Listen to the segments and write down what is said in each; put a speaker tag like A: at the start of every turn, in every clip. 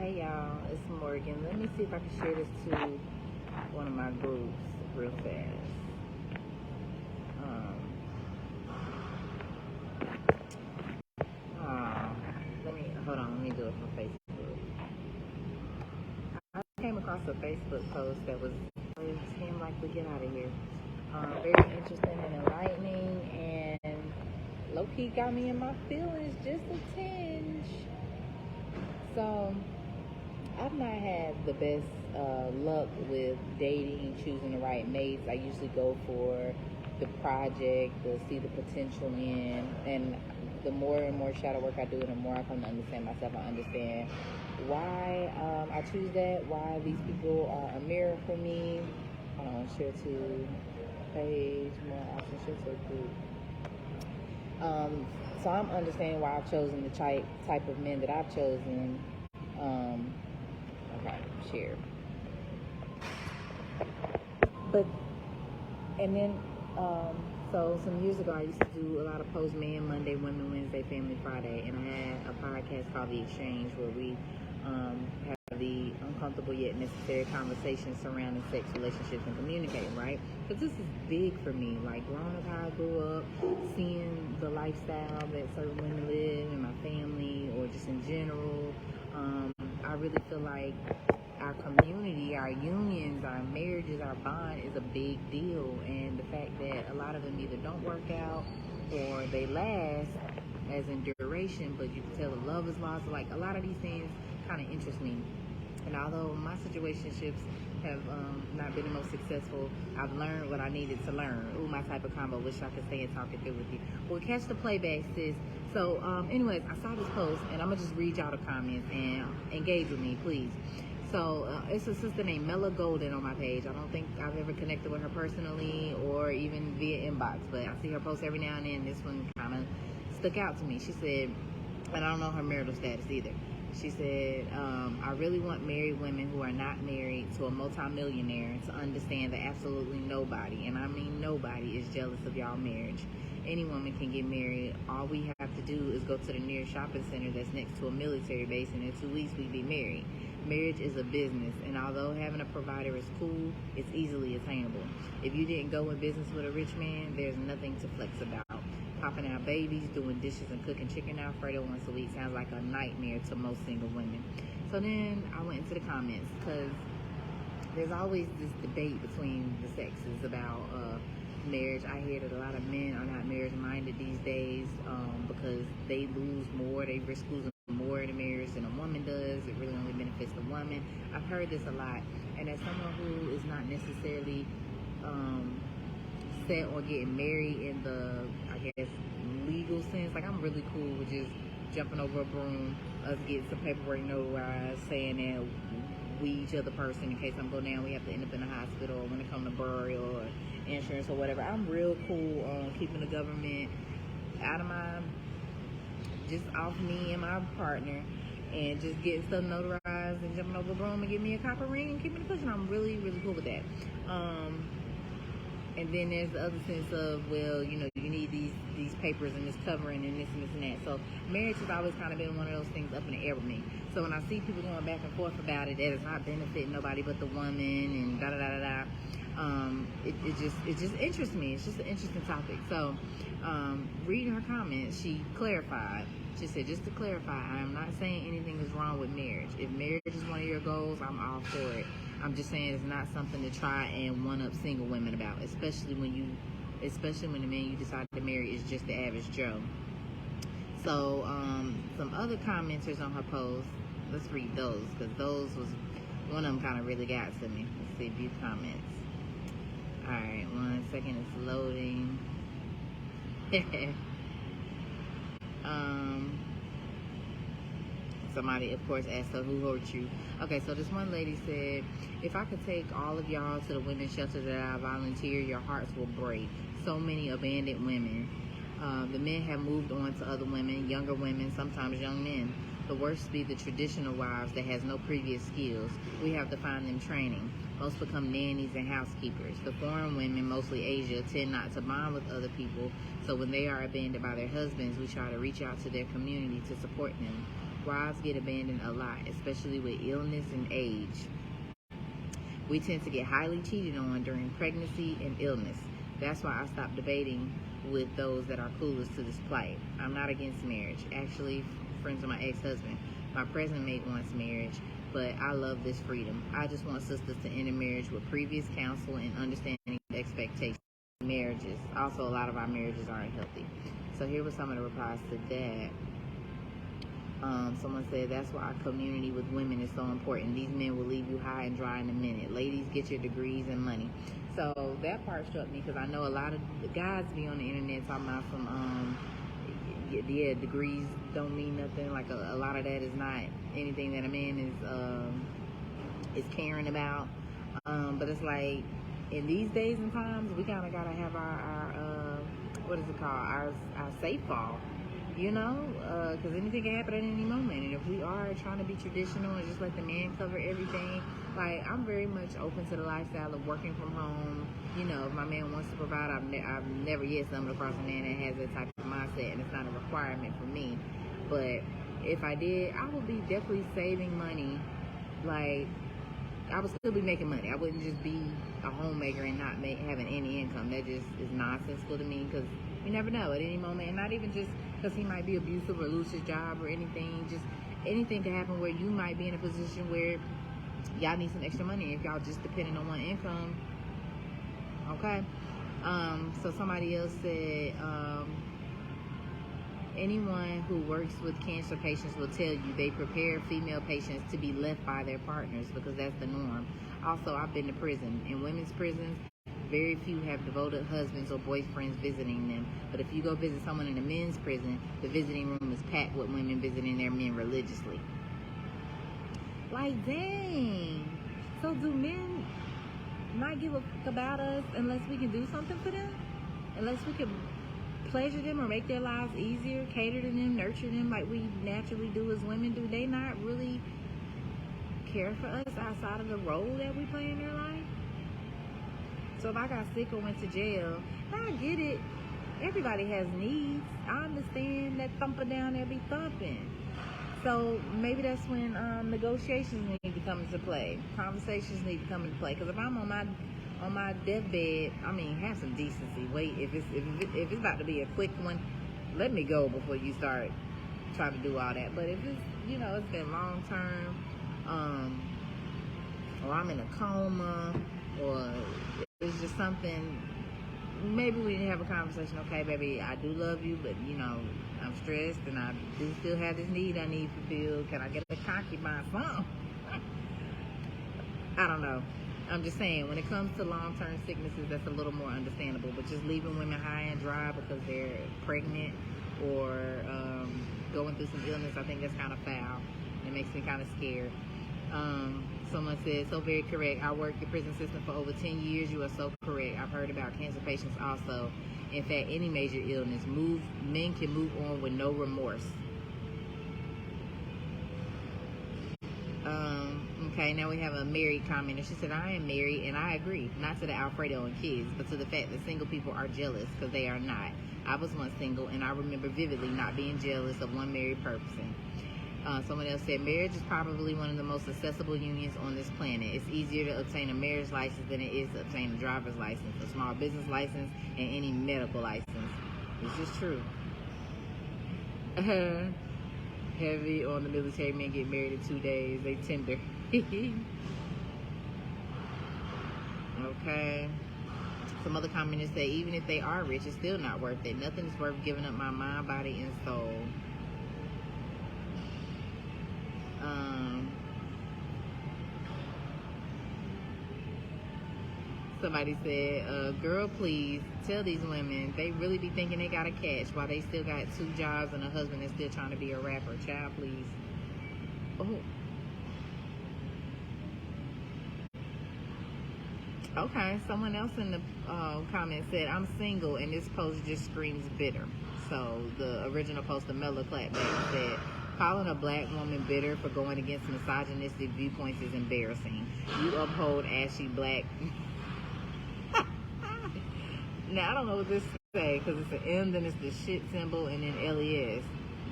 A: Hey y'all, it's Morgan. Let me see if I can share this to one of my groups real fast. Let me do it from Facebook. I came across a Facebook post that was seemed like we get out of here. Very interesting and enlightening, and low-key got me in my feelings just a tinge. So I've not had the best luck with dating, choosing the right mates. I usually go for the project, to see the potential in, and the more and more shadow work I do, the more I come to understand myself. I understand why I choose that, why these people are a mirror for me. Share to page, more options, share to group. So I'm understanding why I've chosen the type of men that I've chosen. Okay, share. But, and then, so some years ago, I used to do a lot of post Man Monday, Women Wednesday, Family Friday, and I had a podcast called The Exchange where we have the uncomfortable yet necessary conversations surrounding sex, relationships, and communicating, right? Because this is big for me. Like, growing up how I grew up, seeing the lifestyle that certain women live in my family or just in general, I really feel like our community, our unions, our marriages, our bond is a big deal. And the fact that a lot of them either don't work out or they last as in duration, but you can tell the love is lost. Like, a lot of these things kind of interest me. And although my situationships have not been the most successful, I've learned what I needed to learn. Ooh, my type of combo. Wish I could stay and talk it through with you. Well, catch the playback, sis. So, anyways, I saw this post, and I'm going to just read y'all the comments and engage with me, please. So, it's a sister named Mella Golden on my page. I don't think I've ever connected with her personally or even via inbox, but I see her post every now and then. This one kind of stuck out to me. She said, and I don't know her marital status either. She said, I really want married women who are not married to a multimillionaire to understand that absolutely nobody, and I mean nobody, is jealous of y'all marriage. Any woman can get married. All we have to do is go to the nearest shopping center that's next to a military base, and in 2 weeks we'd be married. Marriage is a business, and although having a provider is cool, it's easily attainable. If you didn't go in business with a rich man, there's nothing to flex about. Popping out babies, doing dishes, and cooking chicken Alfredo once a week sounds like a nightmare to most single women. So then I went into the comments, because there's always this debate between the sexes about marriage. I hear that a lot of men are not marriage-minded these days because they lose more, they risk losing more in a marriage than a woman does. It really only benefits the woman. I've heard this a lot, and as someone who is not necessarily set on getting married in the, I guess, legal sense, like, I'm really cool with just jumping over a broom, us getting some paperwork notarized saying that we each other person, in case I'm go down, we have to end up in the hospital, or when it comes to burial or insurance or whatever. I'm real cool on keeping the government out of my, just off me and my partner, and just getting stuff notarized and jumping over a broom and getting me a copper ring and keeping it pushing. I'm really, really cool with that. And then there's the other sense of, well, you know, you need these papers and this covering and this and this and that. So marriage has always kind of been one of those things up in the air with me. So when I see people going back and forth about it, that is not benefiting nobody but the woman and da da da da da. It just interests me. It's just an interesting topic. So reading her comments, she clarified. She said, just to clarify, I am not saying anything is wrong with marriage. If marriage is one of your goals, I'm all for it. I'm just saying it's not something to try and one-up single women about, especially when the man you decide to marry is just the average Joe. So some other commenters on her post, let's read those, because those was, one of them kind of really got to me. Let's see, view comments. All right, 1 second, it's loading. Somebody, of course, asked her, who hurt you? Okay, so this one lady said, if I could take all of y'all to the women's shelter that I volunteer, your hearts will break. So many abandoned women. The men have moved on to other women, younger women, sometimes young men. The worst be the traditional wives that has no previous skills. We have to find them training. Most become nannies and housekeepers. The foreign women, mostly Asia, tend not to bond with other people, so when they are abandoned by their husbands, we try to reach out to their community to support them. Wives get abandoned a lot, especially with illness and age. We tend to get highly cheated on during pregnancy and illness. That's why I stopped debating with those that are clueless to this plight. I'm not against marriage. Actually, friends with my ex-husband. My present mate wants marriage, but I love this freedom. I just want sisters to enter marriage with previous counsel and understanding expectations. Marriages. Also, a lot of our marriages aren't healthy. So here were some of the replies to that. Someone said, that's why our community with women is so important. These men will leave you high and dry in a minute. Ladies, get your degrees and money. So that part struck me because I know a lot of the guys be on the internet talking about some, degrees don't mean nothing. Like a lot of that is not anything that a man is caring about. But it's like, in these days and times, we kind of got to have our what is it called? Our safe fall. Because anything can happen at any moment. And if we are trying to be traditional and just let the man cover everything, like, I'm very much open to the lifestyle of working from home. If my man wants to provide, I've never yet stumbled across a man that has that type of mindset, and it's not a requirement for me. But if I did, I would be definitely saving money. Like, I would still be making money. I wouldn't just be a homemaker and not having any income. That just is nonsensical to me, because you never know at any moment. And not even just because he might be abusive or lose his job or anything. Just anything can happen where you might be in a position where y'all need some extra money if y'all just depending on one income. Okay. So somebody else said, anyone who works with cancer patients will tell you they prepare female patients to be left by their partners because that's the norm. Also, I've been to prison. In women's prisons, very few have devoted husbands or boyfriends visiting them. But if you go visit someone in a men's prison, the visiting room is packed with women visiting their men religiously. Like, dang. So do men not give a fuck about us unless we can do something for them? Unless we can pleasure them or make their lives easier, cater to them, nurture them like we naturally do as women? Do they not really care for us outside of the role that we play in their life? So if I got sick or went to jail, I get it. Everybody has needs. I understand that thumper down there be thumping. So maybe that's when negotiations need to come into play. Conversations need to come into play. Because if I'm on my deathbed, I mean, have some decency. Wait, if it's about to be a quick one, let me go before you start trying to do all that. But if it's, it's been long term, or I'm in a coma, or it's just something, maybe we need to have a conversation. Okay, baby, I do love you, but I'm stressed and I do still have this need I need fulfilled. Can I get a concubine? Something? I don't know. I'm just saying, when it comes to long-term sicknesses, that's a little more understandable. But just leaving women high and dry because they're pregnant or going through some illness, I think that's kind of foul. It makes me kind of scared. Someone said, so very correct. I worked the prison system for over 10 years. You are so correct. I've heard about cancer patients also. In fact, any major illness, men can move on with no remorse. Okay, now we have a married commenter. She said, I am married, and I agree. Not to the Alfredo and kids, but to the fact that single people are jealous, because they are not. I was once single, and I remember vividly not being jealous of one married person. Someone else said, marriage is probably one of the most accessible unions on this planet. It's easier to obtain a marriage license than it is to obtain a driver's license, a small business license, and any medical license. This is true. Heavy on the military men get married in 2 days. They tender. Okay. Some other commenters say, even if they are rich, it's still not worth it. Nothing is worth giving up my mind, body, and soul. Somebody said, girl, please tell these women they really be thinking they got a catch while they still got 2 jobs and a husband that's still trying to be a rapper. Child, please. Oh. Okay, someone else in the comment said, I'm single, and this post just screams bitter. So the original post, the Mellow Clapback, said, calling a black woman bitter for going against misogynistic viewpoints is embarrassing. You uphold ashy black. Now, I don't know what this say, because it's an M, then it's the shit symbol, and then LES.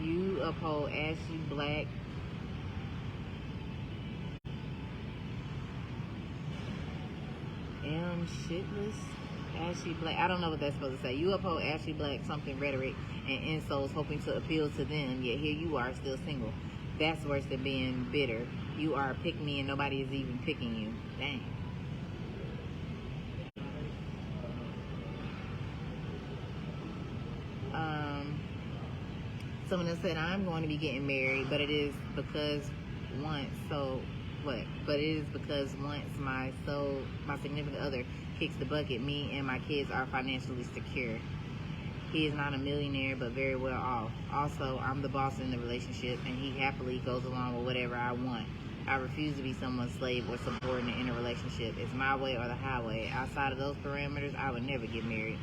A: You uphold Ashley Black. Shitless. Ashley Black. I don't know what that's supposed to say. You uphold Ashley Black something rhetoric and insults, hoping to appeal to them. Yet here you are, still single. That's worse than being bitter. You are a pick me and nobody is even picking you. Dang. Someone else said, I'm going to be getting married, but it is because once, so what? But it is because once my significant other kicks the bucket, me and my kids are financially secure. He is not a millionaire, but very well off. Also, I'm the boss in the relationship, and he happily goes along with whatever I want. I refuse to be someone's slave or subordinate in a relationship. It's my way or the highway. Outside of those parameters, I would never get married.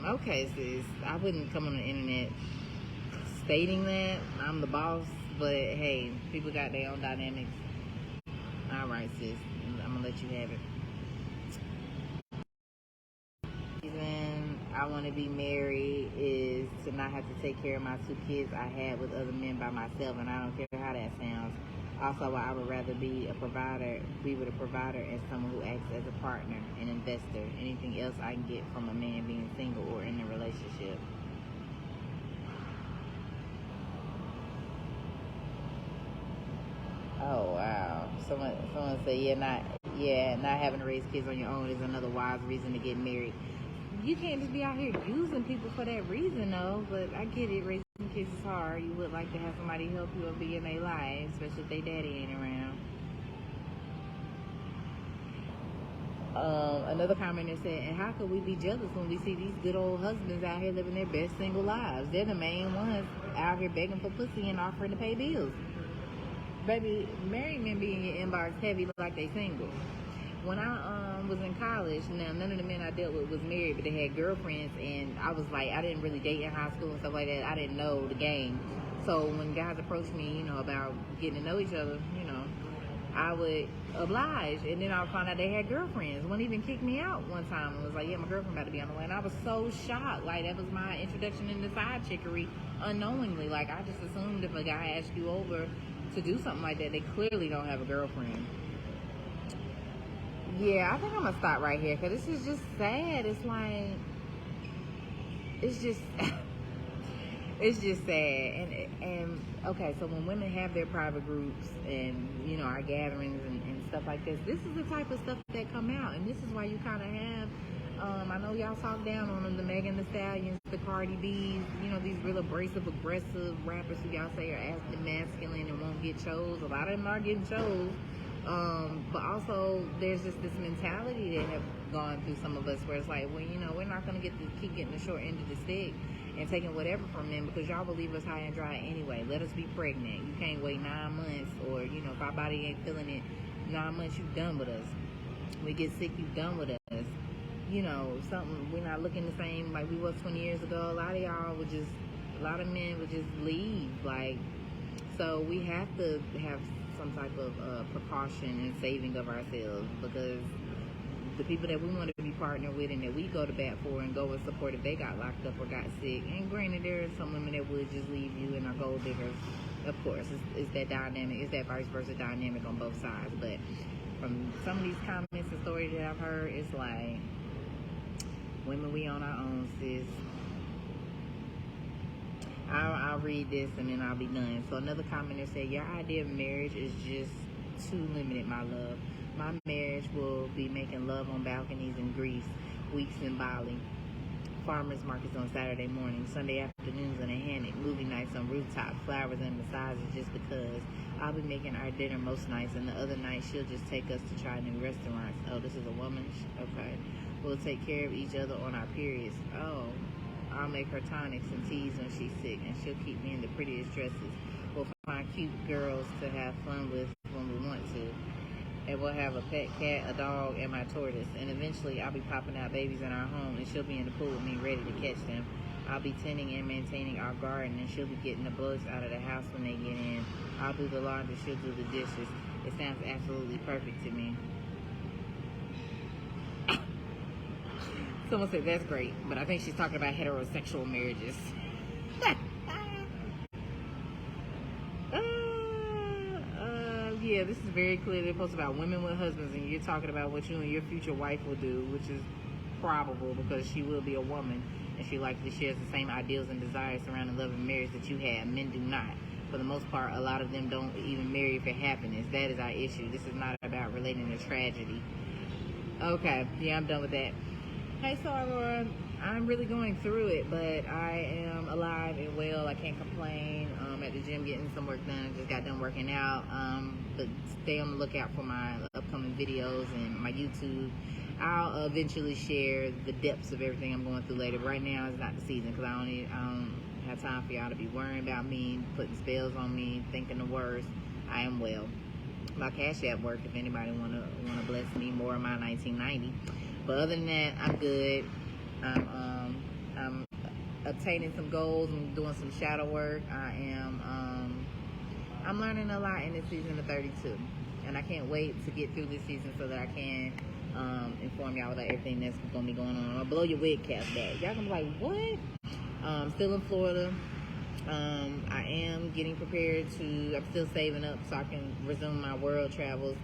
A: Okay, sis. I wouldn't come on the internet stating that I'm the boss, but hey, people got their own dynamics. All right, sis. I'm gonna let you have it. Reason I want to be married is to not have to take care of my 2 kids I had with other men by myself, and I don't care how that sounds. Also, I would rather be with a provider and someone who acts as a partner, an investor. Anything else I can get from a man being single or in a relationship. Oh wow! Someone said, not having to raise kids on your own is another wise reason to get married. You can't just be out here using people for that reason, though. But I get it. Raising kids is hard. You would like to have somebody help you or be in their life, especially if their daddy ain't around. Another commenter said, and how could we be jealous when we see these good old husbands out here living their best single lives? They're the main ones out here begging for pussy and offering to pay bills. Baby, married men be in your inbox heavy like they single. When I was in college, now none of the men I dealt with was married, but they had girlfriends, and I was like, I didn't really date in high school and stuff like that. I didn't know the game. So when guys approached me, about getting to know each other, I would oblige, and then I would find out they had girlfriends. One even kicked me out one time and was like, yeah, my girlfriend about to be on the way. And I was so shocked. Like, that was my introduction into side chickery unknowingly. Like, I just assumed if a guy asked you over to do something like that, they clearly don't have a girlfriend. Yeah, I think I'm gonna stop right here because this is just sad. It's like, it's just it's just sad. And okay, so when women have their private groups and our gatherings and stuff like this is the type of stuff that come out, and this is why you kind of have I know y'all talk down on them, the Megan Thee Stallions, the Cardi B's, these real abrasive, aggressive rappers who y'all say are masculine and won't get chose. A lot of them are getting chose. But also there's just this mentality that have gone through some of us where it's like, well, we're not going to keep getting the short end of the stick and taking whatever from them because y'all will leave us high and dry anyway. Let us be pregnant. You can't wait 9 months, or if our body ain't feeling it 9 months, you done with us. We get sick, you done with us. Something, we're not looking the same like we was 20 years ago. A lot of men would just leave. Like, so we have to have some type of precaution and saving of ourselves, because the people that we want to be partnered with and that we go to bat for and go and support if they got locked up or got sick. And granted, there are some women that would just leave you and are gold diggers. Of course, it's that dynamic, it's that vice versa dynamic on both sides. But from some of these comments and stories that I've heard, it's like, women, we on our own, sis. I'll read this and then I'll be done. So another commenter said, your idea of marriage is just too limited, my love. My marriage will be making love on balconies in Greece, weeks in Bali, farmers markets on Saturday morning, Sunday afternoons in a hammock, movie nights on rooftops, flowers and massages just because. I'll be making our dinner most nights, and the other night she'll just take us to try new restaurants. Oh, this is a woman? Okay. We'll take care of each other on our periods. Oh. I'll make her tonics and teas when she's sick, and she'll keep me in the prettiest dresses. We'll find cute girls to have fun with when we want to. And we'll have a pet cat, a dog, and my tortoise. And eventually I'll be popping out babies in our home, and she'll be in the pool with me ready to catch them. I'll be tending and maintaining our garden, and she'll be getting the bugs out of the house when they get in. I'll do the laundry, she'll do the dishes. It sounds absolutely perfect to me. Someone said that's great, but I think she's talking about heterosexual marriages. Yeah, this is very clearly posted about women with husbands, and you're talking about what you and your future wife will do, which is probable because she will be a woman, and she likely shares the same ideals and desires surrounding love and marriage that you have. Men do not. For the most part, a lot of them don't even marry for happiness. That is our issue. This is not about relating to tragedy. Okay, yeah, I'm done with that. Hey, so Aurora, I'm really going through it, but I am alive and well. I can't complain. At the gym getting some work done. Just got done working out. But stay on the lookout for my upcoming videos and my YouTube. I'll eventually share the depths of everything I'm going through later. But right now is not the season because I don't have time for y'all to be worrying about me, putting spells on me, thinking the worst. I am well. My Cash App work if anybody wanna bless me more of my 1990. But other than that, I'm good. I'm obtaining some goals. I'm doing some shadow work. I'm learning a lot in this season of 32, and I can't wait to get through this season so that I can inform y'all about everything that's gonna be going on. I'm gonna blow your wig cap back. Y'all gonna be like, what? Still in Florida. I am getting prepared to. I'm still saving up so I can resume my world travels.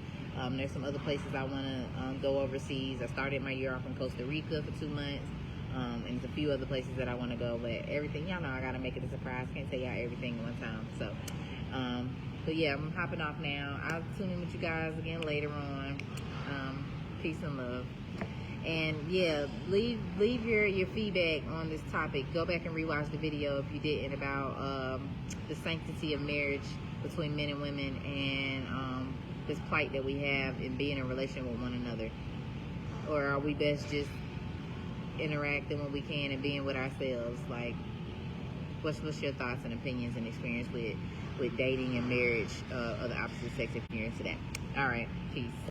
A: There's some other places I want to go overseas. I started my year off in Costa Rica for 2 months. And there's a few other places that I want to go, but everything, y'all know I got to make it a surprise. Can't tell y'all everything at one time. So, but yeah, I'm hopping off now. I'll tune in with you guys again later on. Peace and love. And yeah, leave your feedback on this topic. Go back and rewatch the video if you didn't about the sanctity of marriage between men and women and this plight that we have in being in a relationship with one another. Or are we best just interacting when we can and being with ourselves? Like, what's your thoughts and opinions and experience with dating and marriage of the opposite sex if you're into that? All right, peace.